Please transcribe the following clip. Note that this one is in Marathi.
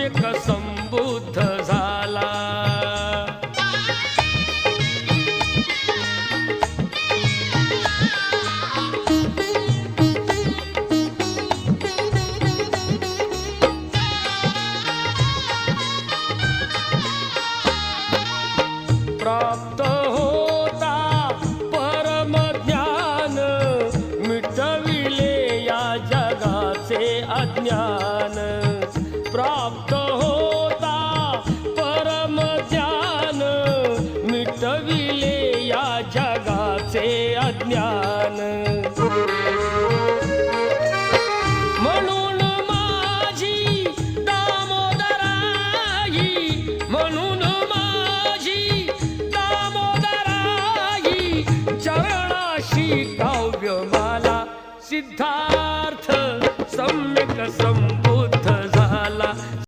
एक संबुद्ध झाला. प्राप्त होता परम ज्ञान, मिटविले या जगाचे अज्ञान. प्राप्त